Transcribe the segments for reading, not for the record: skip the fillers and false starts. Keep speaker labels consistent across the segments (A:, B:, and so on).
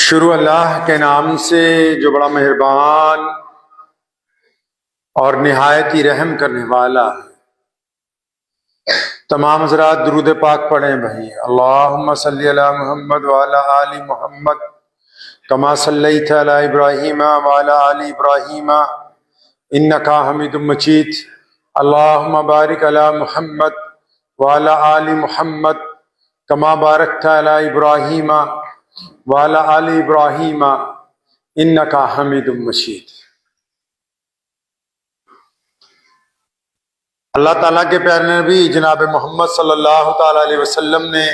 A: शुरू अल्लाह के नाम से जो बड़ा मेहरबान और निहायत ही रहम करने वाला है। तमाम हज़रात दुरूद पाक पढ़ें भाई। अल्लाहुम्मा सल्ली अला मुहम्मद व अला आलि मुहम्मद कमा सल्लैता अला इब्राहीम व अला आलि इब्राहीम इन्नका हमीदुम मजीद। अल्लाहुम्मा बारिक अला मुहम्मद व अला आलि मुहम्मद कमा बारकता अला इब्राहीम व अला आलि इब्राहीम इन्नका हमीदुम मजीद। अल्लाह ताला के प्यारे नबी जनाब मोहम्मद सल्लल्लाहु ताला अलैहि वसल्लम ने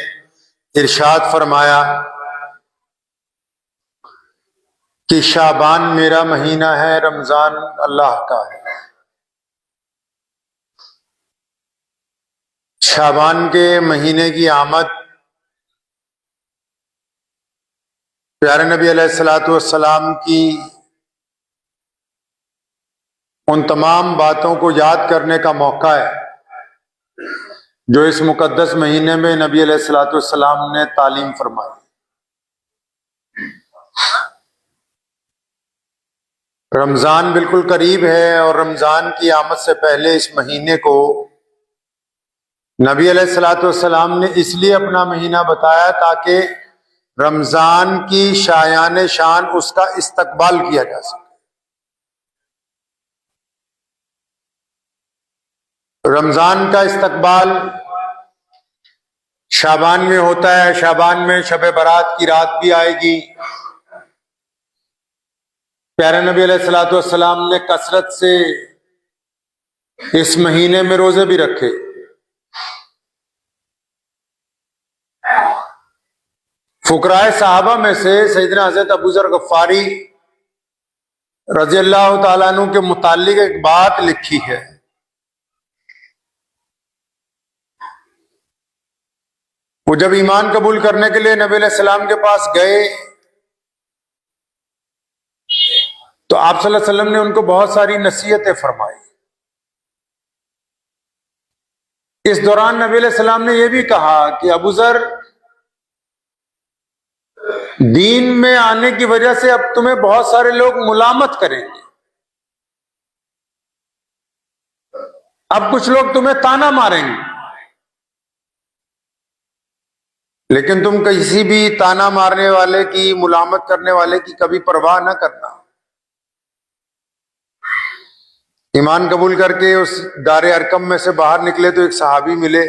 A: इरशाद फरमाया कि शाबान मेरा महीना है, रमजान अल्लाह का है। शाबान के महीने की आमद प्यारे नबी अलैहिस्सलातु वस्सलाम की उन तमाम बातों को याद करने का मौका है जो इस मुकद्दस महीने में नबी अलैहिस्सलातु वस्सलाम ने तालीम फरमाई। रमजान बिल्कुल करीब है और रमजान की आमद से पहले इस महीने को नबी अलैहिस्सलातु वस्सलाम ने इसलिए अपना महीना बताया ताकि रमजान की शायान शान उसका इस्तकबाल किया जा सके। रमजान का इस्तकबाल शाबान में होता है। शाबान में शब बारात की रात भी आएगी। प्यारे नबी अलैहिस्सलातु वस्सलाम ने कसरत से इस महीने में रोजे भी रखे। फुकराए साहबा में से सैयदना हज़रत अबू ज़र गफ़ारी रज़ियल्लाहु ताला अन्हु के मुताल्लिक एक बात लिखी है। वो जब ईमान कबूल करने के लिए नबी अलैहिस्सलाम के पास गए तो आप सल्लल्लाहु अलैहि वसल्लम ने उनको बहुत सारी नसीहतें फरमाई। इस दौरान नबी अलैहिस्सलाम ने यह भी कहा कि अबू ज़र, दीन में आने की वजह से अब तुम्हें बहुत सारे लोग मुलामत करेंगे। अब कुछ लोग तुम्हें ताना मारेंगे, लेकिन तुम किसी भी ताना मारने वाले की, मुलामत करने वाले की कभी परवाह ना करना। ईमान कबूल करके उस दारे अरकम में से बाहर निकले तो एक सहाबी मिले।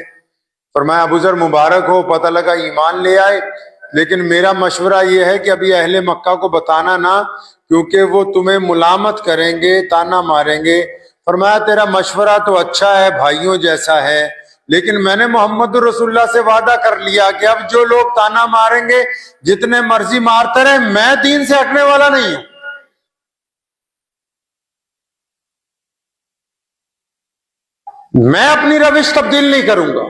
A: फरमाया, अबू ज़र मुबारक हो, पता लगा ईमान ले आए, लेकिन मेरा मशवरा यह है कि अभी अहले मक्का को बताना ना, क्योंकि वो तुम्हें मुलामत करेंगे, ताना मारेंगे। फरमाया, तेरा मशवरा तो अच्छा है, भाइयों जैसा है, लेकिन मैंने मोहम्मद रसूलुल्लाह से वादा कर लिया कि अब जो लोग ताना मारेंगे जितने मर्जी मारते रहे, मैं दीन से हटने वाला नहीं हूं। मैं अपनी रविश तब्दील नहीं करूंगा।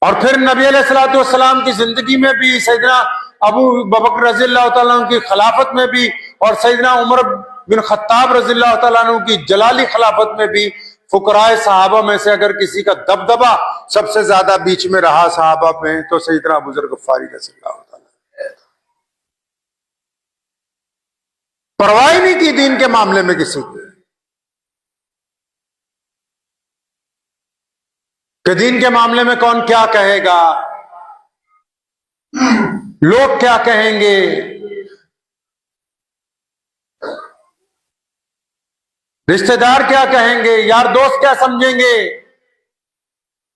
A: और फिर नबी अलैहिस्सलातु वस्सलाम की जिंदगी में भी, सैयदना अबू बकर रज़ियल्लाहु ताला अन्हु की खिलाफत में भी और सैयदना उमर बिन खत्ताब रज़ियल्लाहु ताला अन्हु की जलाली खिलाफत में भी फुकराए सहाबा में से अगर किसी का दबदबा सबसे ज्यादा बीच में रहा सहाबा में, तो सैयदना अबू ज़र गफ़ारी रज़ियल्लाहु ताला। परवाह नहीं की दीन के मामले में किसी की, कि दीन के मामले में कौन क्या कहेगा, लोग क्या कहेंगे। रिश्तेदार क्या कहेंगे, यार दोस्त क्या समझेंगे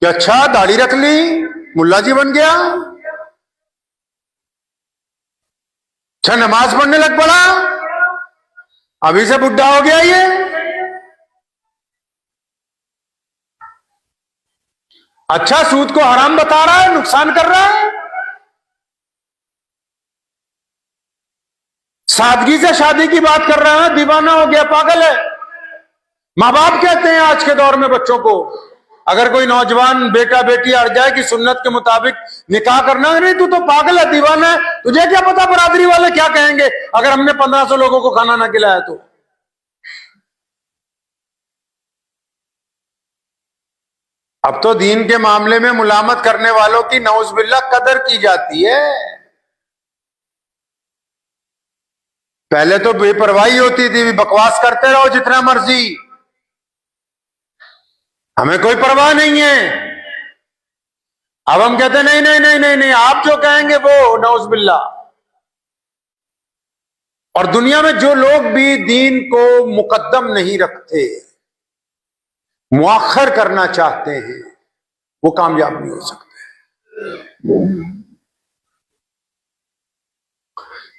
A: कि अच्छा दाढ़ी रख ली, मुल्ला जी बन गया, अच्छा नमाज पढ़ने लग पड़ा, अभी से बुढ़ा हो गया ये। अच्छा सूद को हराम बता रहा है, नुकसान कर रहा है। सादगी से शादी की बात कर रहा है, दीवाना हो गया, पागल है। माँ बाप कहते हैं आज के दौर में बच्चों को, अगर कोई नौजवान बेटा बेटी अड़ जाए कि सुन्नत के मुताबिक निकाह करना है, नहीं तू तो पागल है, दीवाना है, तुझे क्या पता बरादरी वाले क्या कहेंगे अगर हमने 1500 लोगों को खाना ना खिलाया तो। अब तो दीन के मामले में मुलामत करने वालों की नौज़बिल्लाह कदर की जाती है। पहले तो बेपरवाही होती थी, बकवास करते रहो जितना मर्जी, हमें कोई परवाह नहीं है। अब हम कहते नहीं नहीं नहीं नहीं नहीं, आप जो कहेंगे वो, नौज़बिल्लाह। और दुनिया में जो लोग भी दीन को मुकद्दम नहीं रखते, मुअख्खर करना चाहते हैं, वो कामयाब नहीं हो सकते।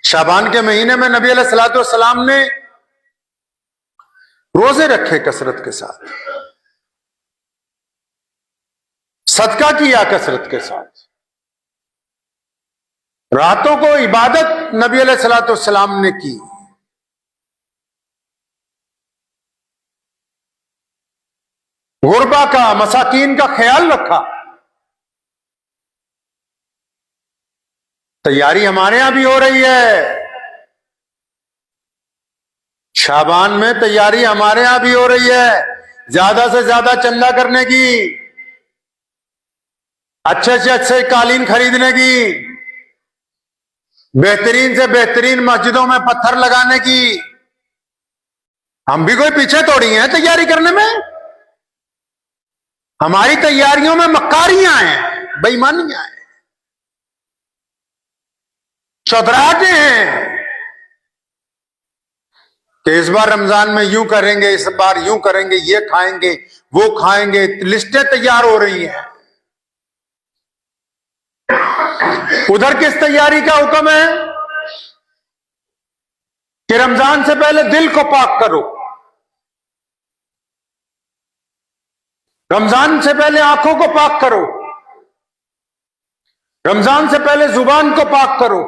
A: शाबान के महीने में नबी अलैहिस्सलातु वस्सलाम ने रोजे रखे कसरत के साथ, सदका किया कसरत के साथ, रातों को इबादत नबी अलैहिस्सलातु वस्सलाम ने की। गुरबा का, मसाकीन का ख्याल रखा। तैयारी हमारे यहां भी हो रही है, शाबान में तैयारी हमारे यहां भी हो रही है, ज्यादा से ज्यादा चंदा करने की, अच्छे से अच्छे कालीन खरीदने की, बेहतरीन से बेहतरीन मस्जिदों में पत्थर लगाने की। हम भी कोई पीछे थोड़ी हैं तैयारी करने में। हमारी तैयारियों में मक्कारियां हैं, बेईमानियां हैं, चौधराहटें हैं कि इस बार रमजान में यूं करेंगे, इस बार यूं करेंगे, ये खाएंगे, वो खाएंगे, लिस्टें तैयार हो रही हैं। उधर किस तैयारी का हुक्म है कि रमजान से पहले दिल को पाक करो, रमजान से पहले आंखों को पाक करो, रमजान से पहले जुबान को पाक करो,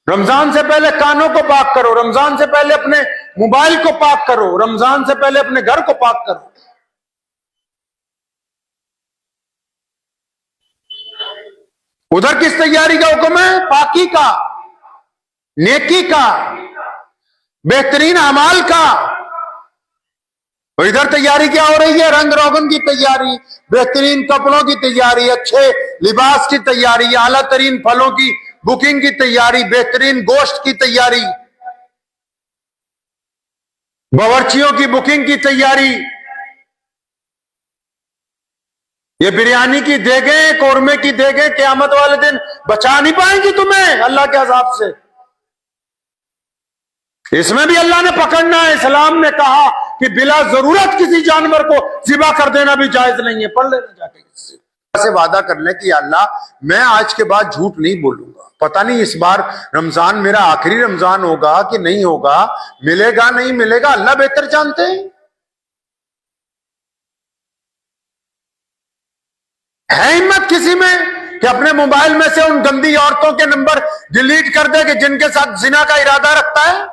A: रमजान से पहले कानों को पाक करो, रमजान से पहले अपने मोबाइल को पाक करो, रमजान से पहले अपने घर को पाक करो। उधर किस तैयारी का हुक्म है? पाकी का, नेकी का, बेहतरीन अमाल का। और इधर तैयारी क्या हो रही है? रंग रोगन की तैयारी, बेहतरीन कपड़ों की तैयारी, अच्छे लिबास की तैयारी, आला तरीन फलों की बुकिंग की तैयारी, बेहतरीन गोश्त की तैयारी, बावर्चियों की बुकिंग की तैयारी। ये बिरयानी की देगें, कौरमे की देगें क़यामत वाले दिन बचा नहीं पाएंगी तुम्हें अल्लाह के अज़ाब से। इसमें भी अल्लाह ने पकड़ना है। इस्लाम ने कहा कि बिला जरूरत किसी जानवर को ज़िबा कर देना भी जायज नहीं है। पढ़ लेना जाके से वादा कर ले कि अल्लाह मैं आज के बाद झूठ नहीं बोलूंगा। पता नहीं इस बार रमजान मेरा आखिरी रमजान होगा कि नहीं होगा, मिलेगा नहीं मिलेगा, अल्लाह बेहतर जानते हैं। है हिम्मत किसी में कि अपने मोबाइल में से उन गंदी औरतों के नंबर डिलीट कर दे कि जिनके साथ जिना का इरादा रखता है?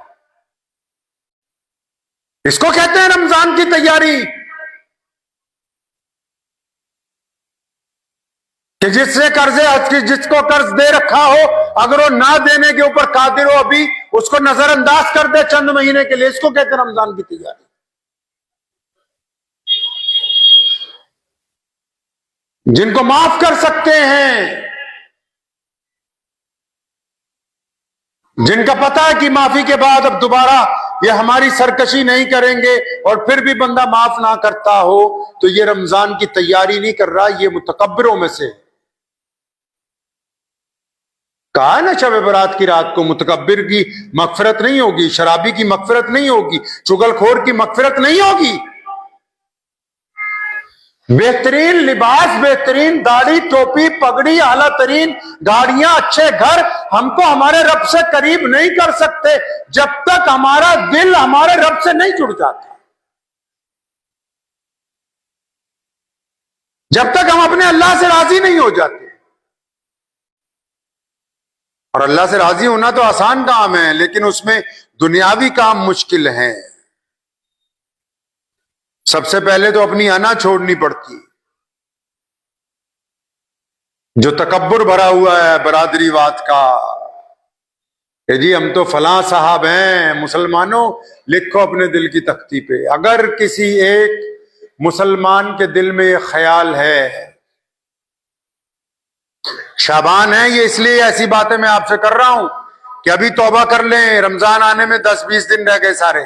A: इसको कहते हैं रमजान की तैयारी कि जिससे कर्जे, जिसको कर्ज दे रखा हो, अगर वो ना देने के ऊपर कादिर हो अभी, उसको नजरअंदाज कर दे चंद महीने के लिए। इसको कहते हैं रमजान की तैयारी। जिनको माफ कर सकते हैं, जिनका पता है कि माफी के बाद अब दोबारा ये हमारी सरकशी नहीं करेंगे, और फिर भी बंदा माफ ना करता हो, तो ये रमजान की तैयारी नहीं कर रहा, ये मुतकब्बिरों में से। कहा ना शब बरात की रात को मुतकब्बिर की मगफिरत नहीं होगी, शराबी की मगफिरत नहीं होगी, चुगलखोर की मगफिरत नहीं होगी। बेहतरीन लिबास, बेहतरीन दाढ़ी, टोपी, पगड़ी, आला तरीन गाड़ियां, अच्छे घर हमको हमारे रब से करीब नहीं कर सकते जब तक हमारा दिल हमारे रब से नहीं जुड़ जाता, जब तक हम अपने अल्लाह से राजी नहीं हो जाते। और अल्लाह से राजी होना तो आसान काम है, लेकिन उसमें दुनियावी काम मुश्किल है। सबसे पहले तो अपनी अना छोड़नी पड़ती, जो तकब्बुर भरा हुआ है बरादरीवाद का कि जी हम तो फलां साहब हैं। मुसलमानों, लिखो अपने दिल की तख्ती पे, अगर किसी एक मुसलमान के दिल में ये ख्याल है। शाबान है ये, इसलिए ऐसी बातें मैं आपसे कर रहा हूं कि अभी तौबा कर लें, रमजान आने में 10-20 दिन रह गए सारे।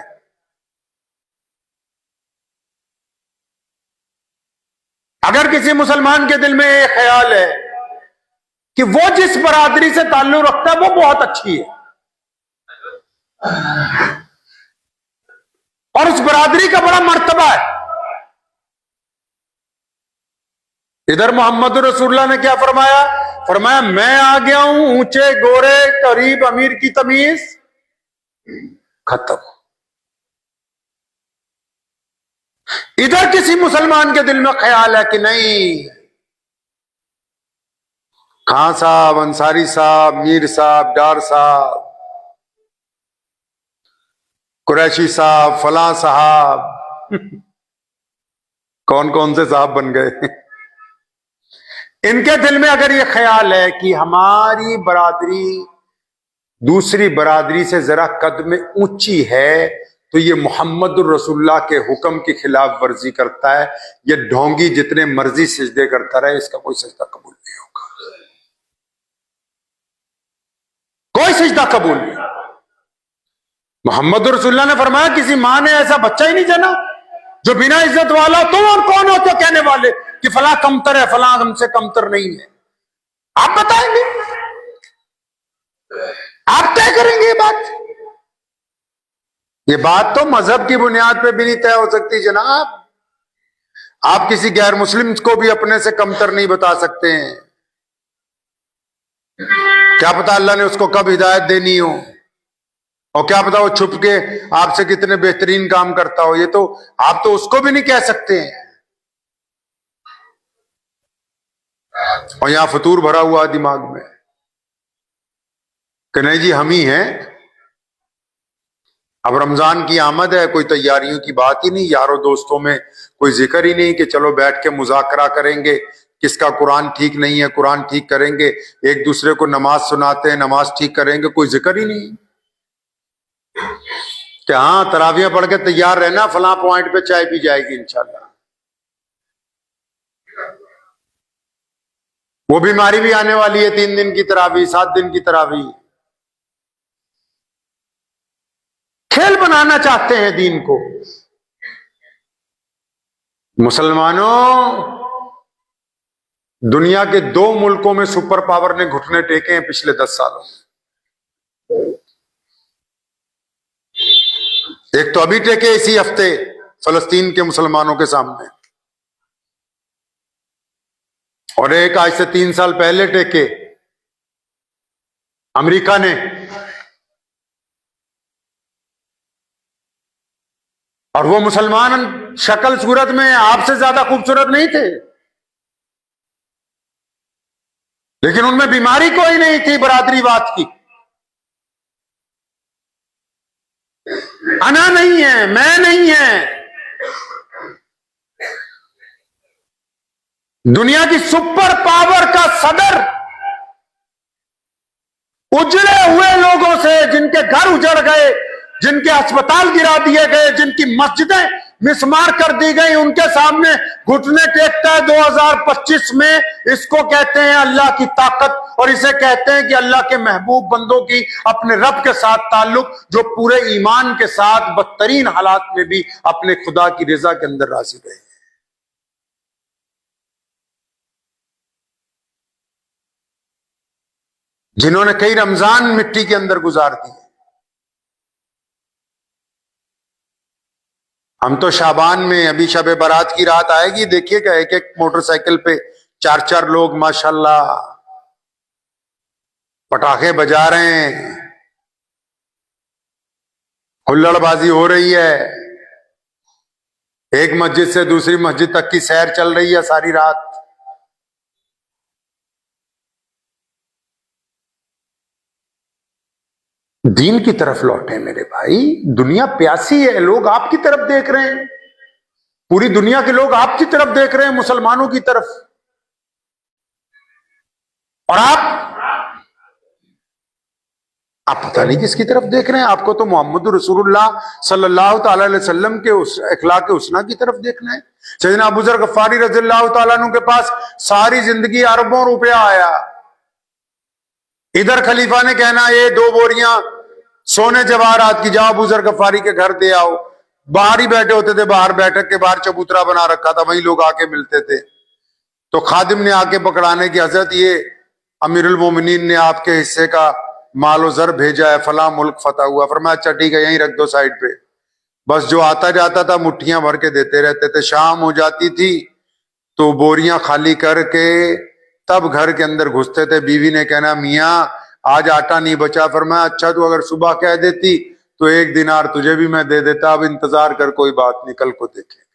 A: अगर किसी मुसलमान के दिल में ये ख्याल है कि वो जिस बरादरी से ताल्लुक रखता है वो बहुत अच्छी है और उस बरादरी का बड़ा मर्तबा है, इधर मोहम्मद रसूलुल्लाह ने क्या फरमाया? फरमाया मैं आ गया हूं ऊंचे गोरे करीब अमीर की तमीज खत्म। इधर किसी मुसलमान के दिल में ख्याल है कि नहीं, खां साहब, अंसारी साहब, मीर साहब, डार साहब, कुरैशी साहब, फलां साहब कौन कौन से साहब बन गए इनके दिल में अगर ये ख्याल है कि हमारी बरादरी दूसरी बरादरी से जरा कद में ऊंची है, तो ये मोहम्मद रसूलुल्लाह के हुक्म की खिलाफ वर्जी करता है। ये ढोंगी जितने मर्जी सिजदे करता रहे, इसका कोई सजदा कबूल नहीं होगा, कोई सजदा कबूल नहीं। मोहम्मद रसूलुल्लाह ने फरमाया किसी मां ने ऐसा बच्चा ही नहीं जना जो बिना इज्जत वाला। तुम और कौन होते कहने वाले कि फला कमतर है, फला हमसे कमतर नहीं है? आप बताएंगे, आप तय करेंगे ये बात तो मजहब की बुनियाद पे भी नहीं तय हो सकती जनाब। आप किसी गैर मुस्लिम को भी अपने से कमतर नहीं बता सकते हैं। क्या पता अल्लाह ने उसको कब हिदायत देनी हो, और क्या पता वो छुप के आपसे कितने बेहतरीन काम करता हो। ये तो आप तो उसको भी नहीं कह सकते हैं। और यहां फतूर भरा हुआ दिमाग में कि नहीं जी हम ही हैं। अब रमजान की आमद है, कोई तैयारियों की बात ही नहीं, यारों दोस्तों में कोई जिक्र ही नहीं कि चलो बैठ के मुज़ाकरा करेंगे, किसका कुरान ठीक नहीं है कुरान ठीक करेंगे, एक दूसरे को नमाज सुनाते हैं नमाज ठीक करेंगे, कोई जिक्र ही नहीं कि हाँ तरावियां पढ़ के तैयार रहना, फलां पॉइंट पे चाय पी जाएगी इंशाल्लाह। वो बीमारी भी आने वाली है, 3 दिन की तरावी, 7 दिन की तरावी। खेल बनाना चाहते हैं दीन को। मुसलमानों, दुनिया के 2 मुल्कों में सुपर पावर ने घुटने टेके हैं पिछले 10 सालों में। एक तो अभी टेके इसी हफ्ते फलस्तीन के मुसलमानों के सामने, और एक आज से 3 साल पहले टेके अमेरिका ने। और वो मुसलमान शक्ल सूरत में आपसे ज्यादा खूबसूरत नहीं थे, लेकिन उनमें बीमारी कोई नहीं थी बरादरीवाद की। अना नहीं है, मैं नहीं है। दुनिया की सुपर पावर का सदर उजड़े हुए लोगों से, जिनके घर उजड़ गए, जिनके अस्पताल गिरा दिए गए, जिनकी मस्जिदें मिसमार कर दी गई, उनके सामने घुटने टेकता है 2025 में। इसको कहते हैं अल्लाह की ताकत, और इसे कहते हैं कि अल्लाह के महबूब बंदों की अपने रब के साथ ताल्लुक, जो पूरे ईमान के साथ बदतरीन हालात में भी अपने खुदा की रजा के अंदर राजी रहे। जिन्होंने कई रमजान मिट्टी के अंदर गुजार दिए। हम तो शाबान में, अभी शबे बारात की रात आएगी, देखिएगा एक एक मोटरसाइकिल पे 4-4 लोग माशाल्लाह पटाखे बजा रहे हैं, हुल्लड़बाजी हो रही है, एक मस्जिद से दूसरी मस्जिद तक की सैर चल रही है सारी रात। दीन की तरफ लौटे मेरे भाई, दुनिया प्यासी है, लोग आपकी तरफ देख रहे हैं, पूरी दुनिया के लोग आपकी तरफ देख रहे हैं, मुसलमानों की तरफ। और आप पता पता नहीं किसकी तरफ देख रहे हैं। आपको तो मोहम्मद रसूलुल्लाह सल्लल्लाहु ताला अलैहि वसल्लम के उस अखलाक हुस्ना की तरफ देखना है। सैयदना अबू ज़र गफ्फारी रज़ियल्लाहु ताला अन्हु के पास सारी जिंदगी अरबों रुपया आया, इधर खलीफा ने कहना ये 2 बोरियां सोने जवाहरात की जाओ अबू ज़र गफ्फारी के घर दे आओ। बाहर ही बैठे होते थे, बाहर बैठक के बाहर चबूतरा बना रखा था, वहीं लोग आके मिलते थे। तो खादिम ने आके पकड़ाने की, हजरत ये अमीरुल मोमिनीन ने आपके हिस्से का मालो जर भेजा है, फला मुल्क फतह हुआ। फरमाया अच्छा ठीक है, यहीं रख दो साइड पे। बस जो आता जाता था मुट्ठियां भर के देते रहते थे। शाम हो जाती थी तो बोरियां खाली करके तब घर के अंदर घुसते थे। बीवी ने कहना मियाँ आज आटा नहीं बचा। फरमाया अच्छा तू अगर सुबह कह देती तो 1 दिनार तुझे भी मैं दे देता, अब इंतजार कर, कोई बात नहीं, कल को देखेंगे।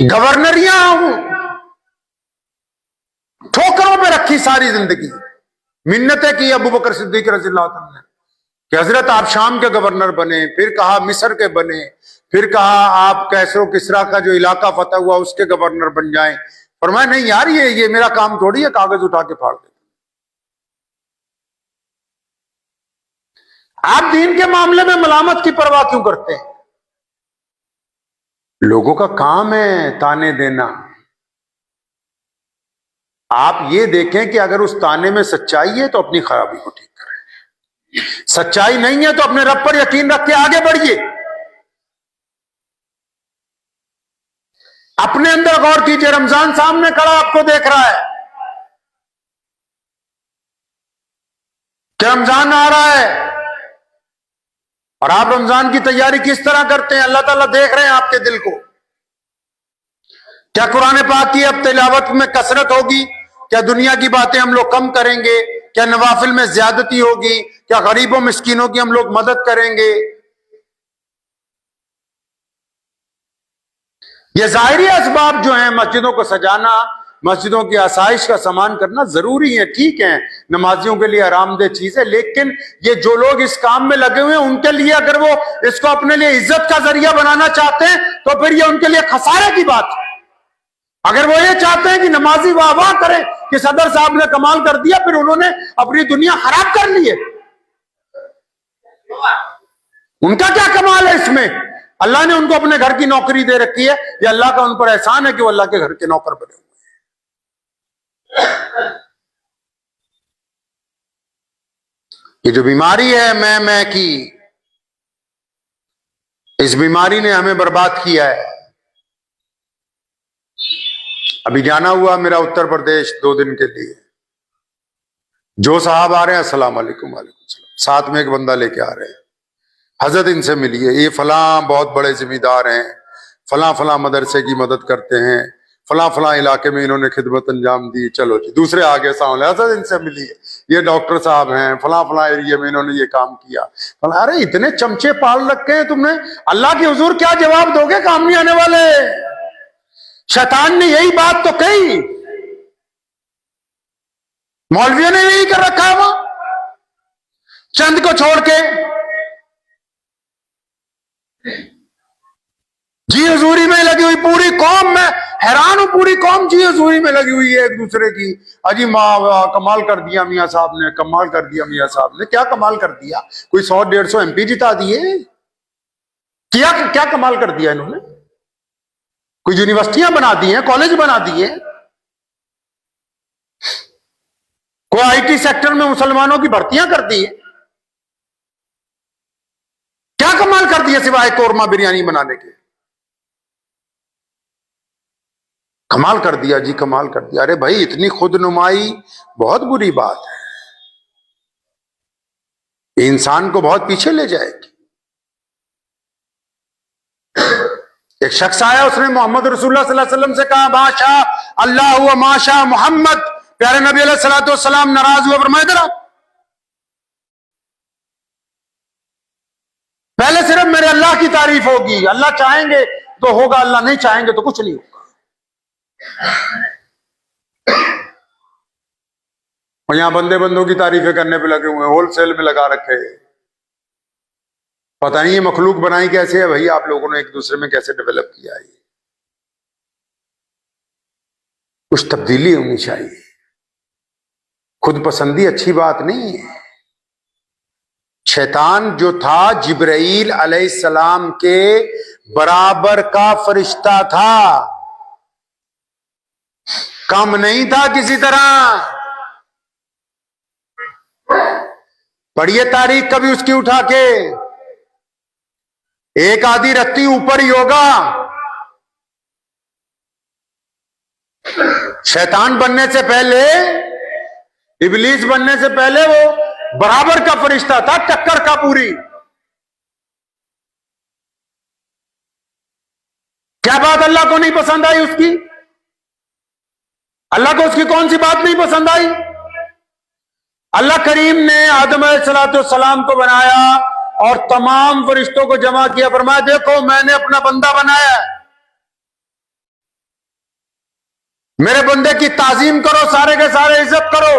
A: गवर्नरियां हूं, ठोकरों पे रखी सारी जिंदगी। मिन्नतें की अबू बकर सिद्दीक रज़ियल्लाहु अन्हु ने कि हजरत आप शाम के गवर्नर बने, फिर कहा मिस्र के बने, फिर कहा आप कैसरो किसरा का जो इलाका फतह हुआ उसके गवर्नर बन जाएं। फरमाया नहीं यार, ये मेरा काम थोड़ी है कागज उठा के फाड़ दे। आप दीन के मामले में मलामत की परवाह क्यों करते हैं? लोगों का काम है ताने देना। आप ये देखें कि अगर उस ताने में सच्चाई है तो अपनी खराबी को ठीक करें, सच्चाई नहीं है तो अपने रब पर यकीन रख के आगे बढ़िए। अपने अंदर गौर कीजिए। रमजान सामने खड़ा आपको देख रहा है कि रमजान आ रहा है और आप रमजान की तैयारी किस तरह करते हैं, अल्लाह ताला देख रहे हैं आपके दिल को। क्या कुरान पाक की अब तिलावत में कसरत होगी? क्या दुनिया की बातें हम लोग कम करेंगे? क्या नवाफिल में ज्यादती होगी? क्या गरीबों मिस्कीनों की हम लोग मदद करेंगे? ये जाहिरी असबाब जो हैं, मस्जिदों को सजाना, मस्जिदों की आसाइश का सामान करना जरूरी है, ठीक है, नमाजियों के लिए आरामदेह चीज है। लेकिन ये जो लोग इस काम में लगे हुए हैं उनके लिए अगर वो इसको अपने लिए इज्जत का जरिया बनाना चाहते हैं तो फिर ये उनके लिए खसारे की बात है। अगर वो ये चाहते हैं कि नमाजी वाह वाह करें कि सदर साहब ने कमाल कर दिया, फिर उन्होंने अपनी दुनिया खराब कर ली है। उनका क्या कमाल है इसमें? अल्लाह ने उनको अपने घर की नौकरी दे रखी है, ये अल्लाह का उन पर एहसान है कि वो अल्लाह के घर के नौकर बने हुए हैं। ये जो बीमारी है मैं की, इस बीमारी ने हमें बर्बाद किया है। अभी जाना हुआ मेरा उत्तर प्रदेश 2 दिन के लिए। जो साहब आ रहे हैं अस्सलाम वालेकुम, वालेकुम सलाम, साथ में एक बंदा लेके आ रहे हैं, हजरत इनसे मिलिए, ये फला बहुत बड़े जिम्मेदार हैं, फला फला मदरसे की मदद करते हैं, फला फला इलाके में इन्होंने खिदमत अंजाम दी। चलो जी, दूसरे आगे सामने, हजरत इनसे मिलिए, ये डॉक्टर साहब हैं, फला फला एरिया में इन्होंने ये काम किया। फला, अरे इतने चमचे पाल रखे हैं तुमने, अल्लाह के हुजूर क्या जवाब दोगे काम नहीं आने वाले? शैतान ने यही बात तो कही, मौलवियों ने यही कर रखा है। वो चंद को छोड़ के जी हजूरी में लगी हुई पूरी कौम, मैं हैरान हूं, पूरी कौम जी हजूरी में लगी हुई है एक दूसरे की। अजी कमाल कर दिया मियां साहब ने, कमाल कर दिया मियां साहब ने। क्या कमाल कर दिया? कोई 100-150 MP जिता दिए? क्या कमाल कर दिया इन्होंने? कोई यूनिवर्सिटियां बना दी हैं, कॉलेज बना दिए, कोई IT सेक्टर में मुसलमानों की भर्तियां कर दी है। क्या कमाल कर दिया सिवाय कोरमा बिरयानी बनाने के? कमाल कर दिया जी, कमाल कर दिया। अरे भाई इतनी खुदनुमाई बहुत बुरी बात है, इंसान को बहुत पीछे ले जाएगी। एक शख्स आया, उसने मोहम्मद रसूलुल्लाह सल्लल्लाहु अलैहि वसल्लम से कहा माशा अल्लाह हुआ माशा मोहम्मद। प्यारे नबी अलैहिस्सलाम नाराज हुए, फरमाया इधर आओ, पहले सिर्फ मेरे अल्लाह की तारीफ होगी, अल्लाह चाहेंगे तो होगा, अल्लाह नहीं चाहेंगे तो कुछ नहीं होगा। और यहां बंदे बंदों की तारीफें करने पे लगे हुए हैं, होलसेल में लगा रखे। पता नहीं ये मखलूक बनाई कैसे है भाई, आप लोगों ने एक दूसरे में कैसे डेवलप किया है। कुछ तब्दीली होनी चाहिए। खुद पसंदी अच्छी बात नहीं है। शैतान जो था जिब्राइल अलैहिस्सलाम के बराबर का फरिश्ता था, कम नहीं था किसी तरह। पढ़िए तारीख कभी उसकी उठा के, एक आधी रत्ती ऊपर ही होगा। शैतान बनने से पहले, इबलीस बनने से पहले वो बराबर का फरिश्ता था, टक्कर का पूरी। क्या बात अल्लाह को नहीं पसंद आई उसकी? अल्लाह को उसकी कौन सी बात नहीं पसंद आई? अल्लाह करीम ने आदम अलैहिस्सलाम को बनाया और तमाम फरिश्तों को जमा किया, फरमाया देखो मैंने अपना बंदा बनाया है, मेरे बंदे की ताजीम करो, सारे के सारे इज्जत करो।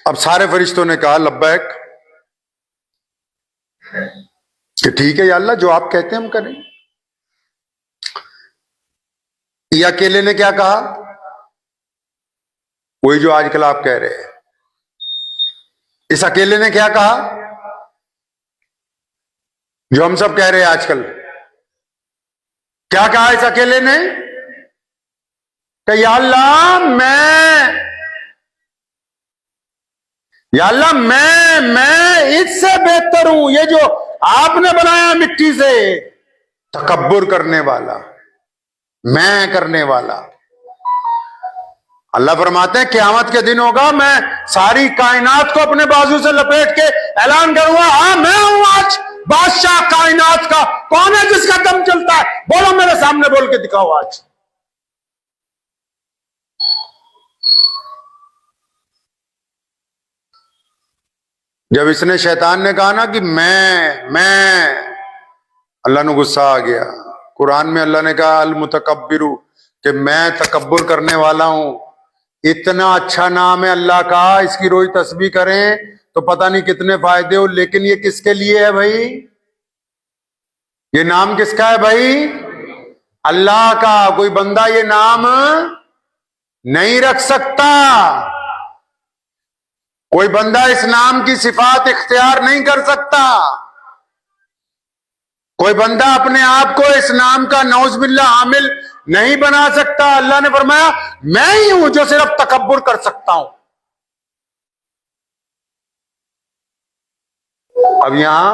A: अब सारे फरिश्तों ने कहा लब्बैक, कि ठीक है या अल्लाह, जो आप कहते हैं हम करें। ये अकेले ने क्या कहा? वही जो आजकल आप कह रहे हैं। इस अकेले ने क्या कहा? जो हम सब कह रहे हैं आजकल। क्या कहा इस अकेले ने? कि या अल्लाह मैं इससे बेहतर हूं। ये जो आपने बनाया मिट्टी से, तकब्बुर करने वाला, मैं करने वाला। अल्लाह फरमाते हैं क़यामत के दिन होगा, मैं सारी कायनात को अपने बाजू से लपेट के ऐलान करूंगा, हाँ मैं हूं आज बादशाह कायनात का। कौन है जिसका दम चलता है? बोलो मेरे सामने, बोल के दिखाओ आज। जब इसने, शैतान ने कहा ना कि मैं, अल्लाह ने गुस्सा आ गया। कुरान में अल्लाह ने कहा अल मुतकब्बिरु, कि मैं तकब्बुर करने वाला हूं। इतना अच्छा नाम है अल्लाह का, इसकी रोज तस्बीह करें तो पता नहीं कितने फायदे हो। लेकिन ये किसके लिए है भाई? ये नाम किसका है भाई? अल्लाह का। कोई बंदा ये नाम नहीं रख सकता, कोई बंदा इस नाम की सिफात इख्तियार नहीं कर सकता, कोई बंदा अपने आप को इस नाम का नौज़बिल्लाह हामिल नहीं बना सकता। अल्लाह ने फरमाया मैं ही हूं जो सिर्फ तकब्बुर कर सकता हूं। अब यहां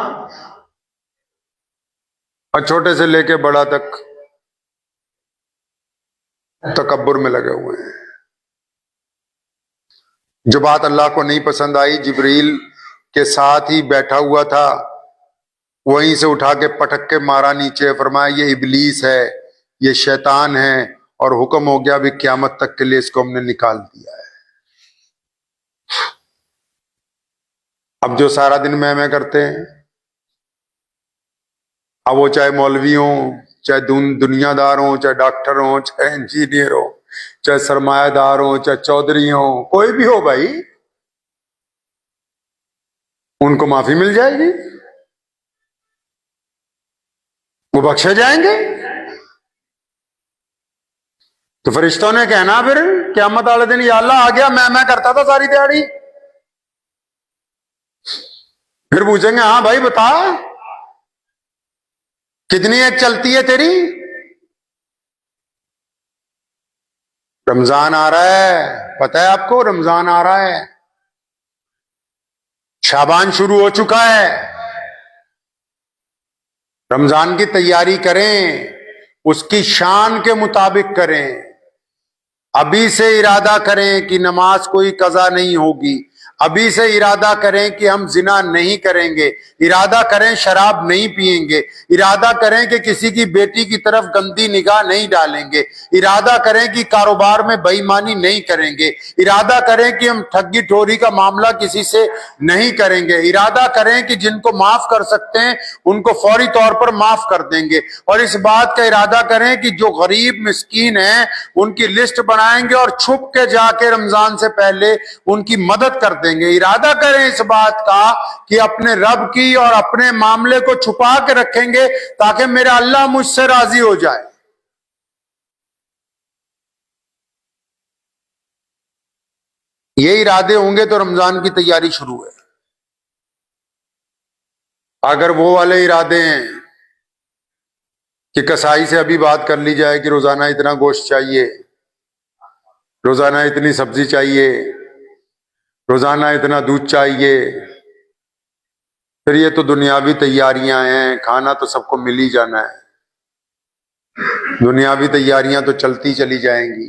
A: और छोटे से लेके बड़ा तक तकब्बुर में लगे हुए हैं। जो बात अल्लाह को नहीं पसंद आई, जिब्रील के साथ ही बैठा हुआ था, वहीं से उठा के पटक के मारा नीचे। फरमाया ये इबलीस है, ये शैतान है, और हुक्म हो गया अभी क़यामत तक के लिए इसको हमने निकाल दिया है। अब जो सारा दिन मैं करते हैं, अब वो चाहे मौलवी हो, चाहे दुनियादार हो, चाहे डॉक्टर हो, चाहे इंजीनियर हो, चाहे सरमायादार हो, चाहे चौधरी हो, कोई भी हो भाई, उनको माफी मिल जाएगी, वो बख्शे जाएंगे। तो फरिश्तों ने कहना फिर क़यामत वाले दिन, या अल्लाह आ गया, मैं करता था सारी दिहाड़ी। फिर पूछेंगे हाँ भाई बता, कितनी एक चलती है तेरी? रमजान आ रहा है, पता है आपको? रमजान आ रहा है, शाबान शुरू हो चुका है। रमजान की तैयारी करें, उसकी शान के मुताबिक करें। अभी से इरादा करें कि नमाज कोई कज़ा नहीं होगी, अभी से इरादा करें कि हम जिना नहीं करेंगे, इरादा करें शराब नहीं पिएंगे, इरादा करें कि किसी की बेटी की तरफ गंदी निगाह नहीं डालेंगे, इरादा करें कि कारोबार में बेईमानी नहीं करेंगे, इरादा करें कि हम ठगी ठोरी का मामला किसी से नहीं करेंगे, इरादा करें कि जिनको माफ कर सकते हैं उनको फौरी तौर पर माफ कर देंगे, और इस बात का इरादा करें कि जो गरीब मिस्कीन हैं उनकी लिस्ट बनाएंगे और छुप के जाके रमजान से पहले उनकी मदद कर देंगे। इरादा करें इस बात का कि अपने रब की और अपने मामले को छुपा के रखेंगे ताकि मेरा अल्लाह मुझसे राजी हो जाए। ये इरादे होंगे तो रमजान की तैयारी शुरू है। अगर वो वाले इरादे हैं कि कसाई से अभी बात कर ली जाए कि रोजाना इतना गोश्त चाहिए, रोजाना इतनी सब्जी चाहिए, रोजाना इतना दूध चाहिए, फिर ये तो दुनियावी तैयारियां हैं, खाना तो सबको मिल ही जाना है, दुनियावी तैयारियां तो चलती चली जाएंगी,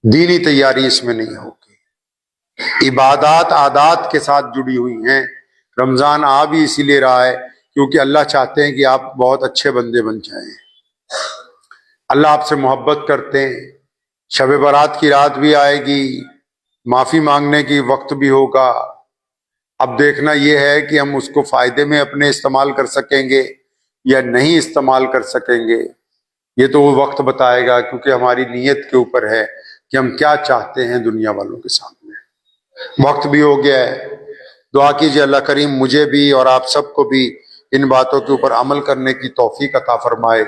A: दीनी तैयारी इसमें नहीं होगी। इबादत आदात के साथ जुड़ी हुई हैं। रमजान आ भी इसीलिए रहा है क्योंकि अल्लाह चाहते हैं कि आप बहुत अच्छे बंदे बन जाएं। अल्लाह आपसे मोहब्बत करते हैं। शब बारात की रात भी आएगी, माफी मांगने की वक्त भी होगा। अब देखना यह है कि हम उसको फायदे में अपने इस्तेमाल कर सकेंगे या नहीं इस्तेमाल कर सकेंगे, ये तो वो वक्त बताएगा, क्योंकि हमारी नीयत के ऊपर है कि हम क्या चाहते हैं दुनिया वालों के सामने। वक्त भी हो गया है। दुआ कीजिए अल्लाह करीम मुझे भी और आप सबको भी इन बातों के ऊपर अमल करने की तौफीक अता फरमाए।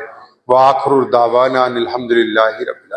A: व आखिर दावाना अनिल हम्दुलिल्लाहि रब्बिल